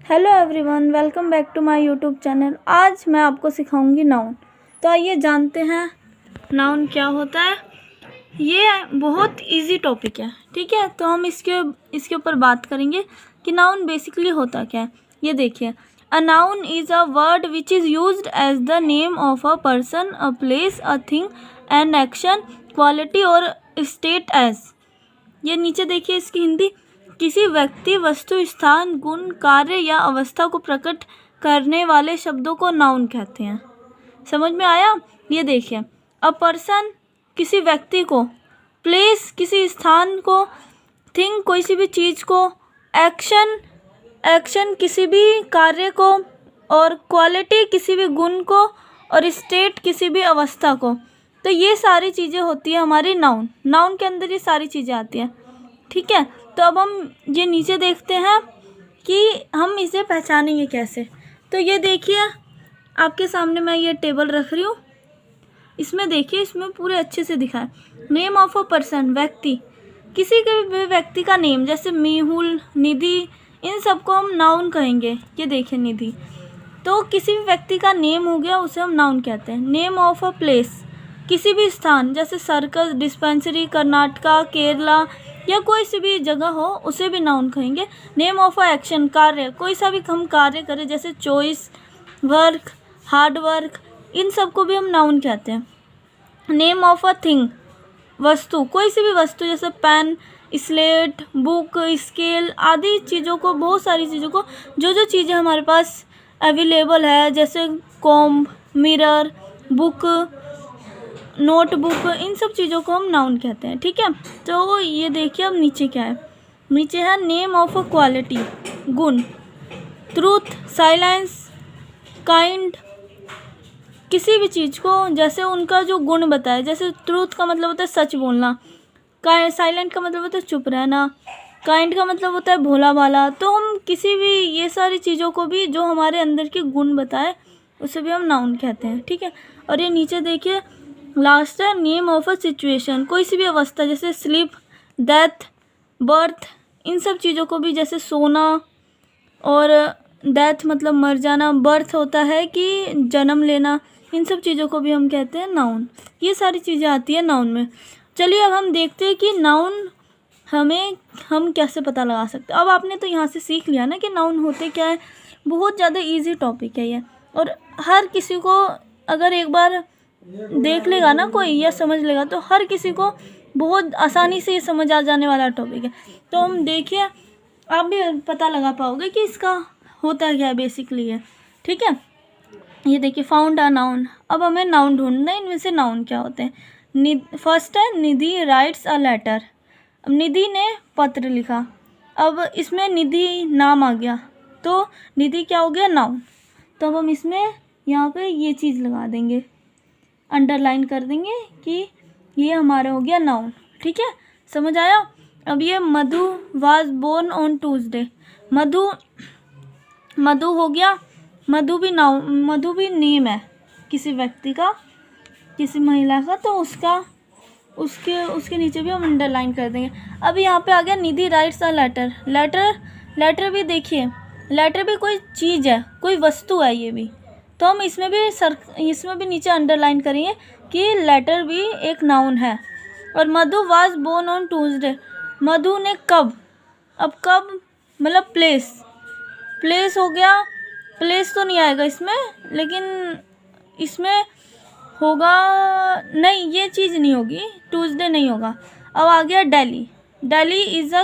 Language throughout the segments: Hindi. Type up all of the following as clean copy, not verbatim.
Hello everyone, welcome back to my YouTube channel. आज मैं आपको सिखाऊंगी नाउन। तो आइए जानते हैं नाउन क्या होता है। ये बहुत इजी टॉपिक है, ठीक है। तो हम इसके ऊपर बात करेंगे कि नाउन बेसिकली होता क्या है। ये देखिए, a noun is a word which is used as the name of a person, a place, a thing, an action, quality और स्टेट एज। ये नीचे देखिए इसकी हिंदी, किसी व्यक्ति, वस्तु, स्थान, गुण, कार्य या अवस्था को प्रकट करने वाले शब्दों को नाउन कहते हैं। समझ में आया। ये देखिए, अ पर्सन किसी व्यक्ति को, प्लेस किसी स्थान को, थिंग कोई सी भी चीज़ को, एक्शन किसी भी कार्य को, और क्वालिटी किसी भी गुण को, और स्टेट किसी भी अवस्था को। तो ये सारी चीज़ें होती है हमारी नाउन के अंदर, ये सारी चीज़ें आती हैं, ठीक है। तो अब हम ये नीचे देखते हैं कि हम इसे पहचानेंगे कैसे। तो ये देखिए, आपके सामने मैं ये टेबल रख रही हूँ। इसमें देखिए, इसमें पूरे अच्छे से दिखा है नेम ऑफ अ पर्सन, व्यक्ति, किसी के भी व्यक्ति का नेम, जैसे मेहुल, निधि, इन सबको हम नाउन कहेंगे। ये देखिए निधि, तो किसी भी व्यक्ति का नेम हो गया, उसे हम नाउन कहते हैं। नेम ऑफ अ प्लेस, किसी भी स्थान, जैसे सर्कस, डिस्पेंसरी, कर्नाटका, केरला या कोई सी भी जगह हो, उसे भी नाउन कहेंगे। नेम ऑफ अ एक्शन, कार्य, कोई सा भी हम कार्य करें, जैसे चॉइस, वर्क, हार्ड वर्क, इन सब को भी हम नाउन कहते हैं। नेम ऑफ अ थिंग, वस्तु, कोई सी भी वस्तु, जैसे पेन, स्लेट, बुक, स्केल आदि चीज़ों को, बहुत सारी चीज़ों को, जो चीज़ें हमारे पास अवेलेबल है, जैसे कॉम्ब, मिरर, बुक, नोटबुक, इन सब चीज़ों को हम नाउन कहते हैं, ठीक है। तो ये देखिए, अब नीचे क्या है। नीचे है नेम ऑफ अ क्वालिटी, गुण, ट्रूथ, साइलेंस, काइंड, किसी भी चीज़ को, जैसे उनका जो गुण बताए, जैसे ट्रूथ का मतलब होता है सच बोलना, साइलेंट का मतलब होता है चुप रहना, काइंड का मतलब होता है भोला भाला। तो हम किसी भी ये सारी चीज़ों को भी, जो हमारे अंदर के गुण बताए, उसे भी हम नाउन कहते हैं, ठीक है। और ये नीचे देखिए, लास्ट है नेम ऑफ अ सिचुएशन, कोई सी भी अवस्था, जैसे स्लीप, डेथ, बर्थ, इन सब चीज़ों को भी, जैसे सोना, और डेथ मतलब मर जाना, बर्थ होता है कि जन्म लेना, इन सब चीज़ों को भी हम कहते हैं नाउन। ये सारी चीज़ें आती है नाउन में। चलिए अब हम देखते हैं कि नाउन हम कैसे पता लगा सकते हैं। अब आपने तो यहाँ से सीख लिया ना कि नाउन होते क्या है। बहुत ज़्यादा इजी टॉपिक है ये, और हर किसी को अगर एक बार देख लेगा ना कोई, या समझ लेगा, तो हर किसी को बहुत आसानी से ये समझ आ जाने वाला टॉपिक है। तो हम देखिए, आप भी पता लगा पाओगे कि इसका होता क्या है बेसिकली है, ठीक है। ये देखिए, फाउंड अ नाउन। अब हमें नाउन ढूंढना है, इनमें से नाउन क्या होते हैं। फर्स्ट है निधि राइट्स अ लेटर। अब निधि ने पत्र लिखा। अब इसमें निधि नाम आ गया, तो निधि क्या हो गया, नाउन। तो अब हम इसमें यहाँ पे ये चीज़ लगा देंगे, अंडरलाइन कर देंगे कि ये हमारा हो गया नाउन, ठीक है। समझ आया। अब ये मधु वाज बोर्न ऑन ट्यूसडे। मधु हो गया, मधु भी नाउन, मधु भी नेम है किसी व्यक्ति का, किसी महिला का, तो उसके नीचे भी हम अंडरलाइन कर देंगे। अब यहाँ पे आ गया निधि राइट्स अ लेटर। लेटर भी देखिए, लेटर भी कोई चीज़ है, कोई वस्तु है ये भी, तो हम इसमें भी नीचे अंडरलाइन करेंगे कि लेटर भी एक नाउन है। और मधु वाज बोर्न ऑन ट्यूसडे, मधु ने कब, अब कब मतलब प्लेस हो गया। प्लेस तो नहीं आएगा इसमें, लेकिन इसमें होगा, नहीं ये चीज़ नहीं होगी, ट्यूसडे नहीं होगा। अब आ गया Delhi. Delhi is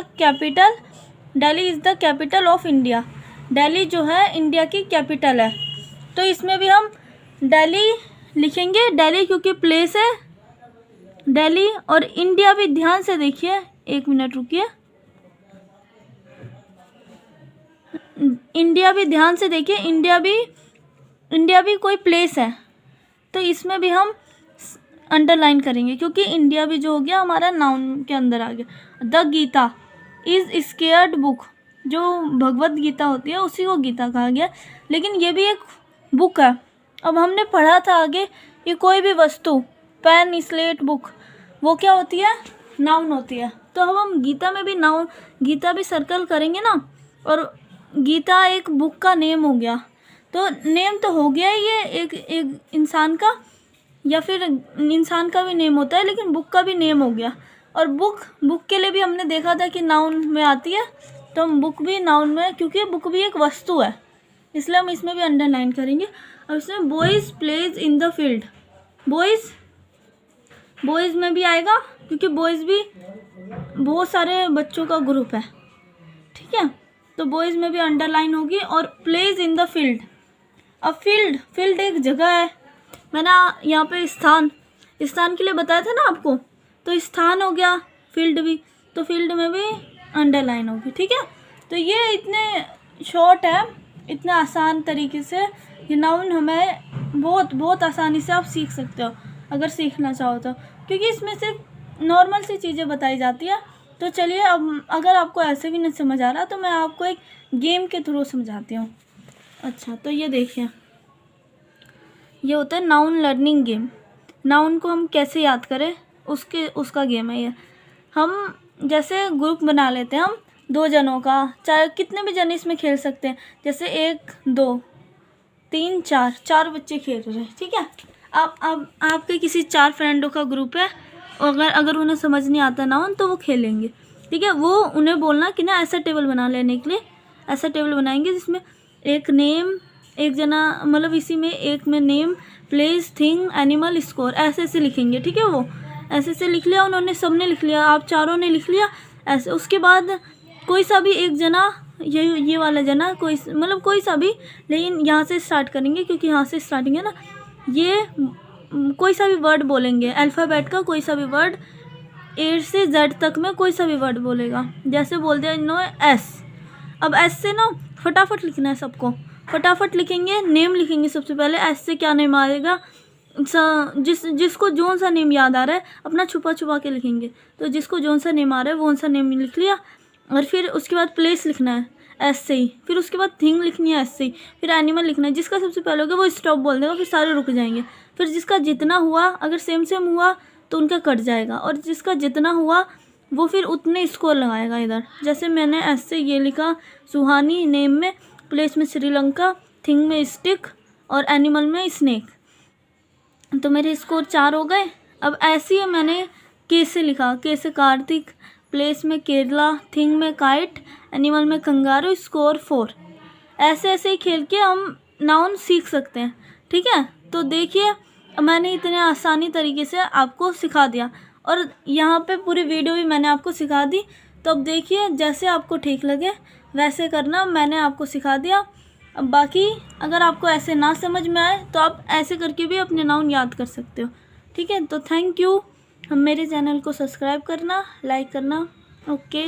the capital of India. Delhi जो है इंडिया की कैपिटल है, तो इसमें भी हम दिल्ली लिखेंगे, दिल्ली क्योंकि प्लेस है दिल्ली। और इंडिया भी ध्यान से देखिए, एक मिनट रुकिए, इंडिया भी ध्यान से देखिए, इंडिया भी कोई प्लेस है, तो इसमें भी हम अंडरलाइन करेंगे, क्योंकि इंडिया भी जो हो गया हमारा नाउन के अंदर आ गया। The Gita is scared book, जो भगवत गीता होती है उसी को गीता कहा गया, लेकिन ये भी एक बुक है। अब हमने पढ़ा था आगे, ये कोई भी वस्तु, पेन, स्लेट, बुक, वो क्या होती है, नाउन होती है। तो अब हम गीता में भी नाउन, गीता भी सर्कल करेंगे ना, और गीता एक बुक का नेम हो गया, तो नेम तो हो गया ये एक इंसान का, या फिर इंसान का भी नेम होता है, लेकिन बुक का भी नेम हो गया। और बुक के लिए भी हमने देखा था कि नाउन में आती है, तो हम बुक भी नाउन में, क्योंकि बुक भी एक वस्तु है, इसलिए हम इसमें भी अंडरलाइन करेंगे। अब इसमें boys plays in the field, boys में भी आएगा, क्योंकि बॉयज़ भी बहुत सारे बच्चों का ग्रुप है, ठीक है, तो बॉयज़ में भी अंडरलाइन होगी। और प्लेज इन द फील्ड, अब फील्ड एक जगह है, मैंने यहाँ पे स्थान के लिए बताया था ना आपको, तो स्थान हो गया, फील्ड भी, तो फील्ड में भी अंडरलाइन होगी, ठीक है। तो ये इतने शॉर्ट है, इतना आसान तरीके से ये नाउन हमें बहुत आसानी से आप सीख सकते हो अगर सीखना चाहो तो, क्योंकि इसमें सिर्फ नॉर्मल सी चीज़ें बताई जाती है। तो चलिए, अब अगर आपको ऐसे भी नहीं समझ आ रहा तो मैं आपको एक गेम के थ्रू समझाती हूँ। अच्छा, तो ये देखिए, ये होता है नाउन लर्निंग गेम। नाउन को हम कैसे याद करें उसका गेम है ये। हम जैसे ग्रुप बना लेते हैं, हम 2 जनों का, चाहे कितने भी जन इसमें खेल सकते हैं, जैसे 1 2 3 4 बच्चे खेल रहे हैं, ठीक है। अब आपके किसी 4 फ्रेंडों का ग्रुप है, अगर उन्हें समझ नहीं आता नाउन तो वो खेलेंगे, ठीक है। वो उन्हें बोलना कि ना ऐसा टेबल बना लेने के लिए, ऐसा टेबल बनाएंगे जिसमें एक नेम, एक जना, मतलब इसी में एक में name, place, thing, animal, score, ऐसे लिखेंगे, ठीक है। वो ऐसे लिख लिया उन्होंने, सबने लिख लिया, आप चारों ने लिख लिया ऐसे। उसके बाद कोई सा भी एक जना, ये वाला जना, कोई सा भी, लेकिन यहाँ से स्टार्ट करेंगे क्योंकि यहाँ से स्टार्टिंग है ना। ये कोई सा भी वर्ड बोलेंगे, अल्फ़ाबेट का कोई सा भी वर्ड, A से Z तक में कोई सा भी वर्ड बोलेगा। जैसे बोल दिया इन्होंने एस, अब एस से ना फटाफट लिखना है सबको, फटाफट लिखेंगे, नेम लिखेंगे सबसे पहले। एस से क्या नेम आएगा, जिसको जोन सा नेम याद आ रहा है अपना छुपा के लिखेंगे, तो जिसको जोन सा नेम आ रहा है वो सा नेम लिख लिया। और फिर उसके बाद प्लेस लिखना है एस से ही, फिर उसके बाद थिंग लिखनी है एस से ही, फिर एनिमल लिखना है। जिसका सबसे पहले होगा वो स्टॉप बोल देगा, फिर सारे रुक जाएंगे। फिर जिसका जितना हुआ, अगर सेम हुआ तो उनका कट जाएगा, और जिसका जितना हुआ वो फिर उतने स्कोर लगाएगा इधर। जैसे मैंने एस से ये लिखा सुहानी, नेम में, प्लेस में श्रीलंका, थिंग में स्टिक, और एनिमल में स्नेक, तो मेरे स्कोर 4 हो गए। अब ऐसे ही मैंने के से लिखा, के से कार्तिक, प्लेस में केरला, थिंग में काइट, एनिमल में कंगारू, स्कोर 4। ऐसे ही खेल के हम नाउन सीख सकते हैं, ठीक है। तो देखिए, मैंने इतने आसानी तरीके से आपको सिखा दिया, और यहाँ पे पूरी वीडियो भी मैंने आपको सिखा दी। तो अब देखिए, जैसे आपको ठीक लगे वैसे करना, मैंने आपको सिखा दिया। अब बाकी अगर आपको ऐसे ना समझ में आए तो आप ऐसे करके भी अपने नाउन याद कर सकते हो, ठीक है। तो थैंक यू, हम मेरे चैनल को सब्सक्राइब करना, लाइक करना, ओके।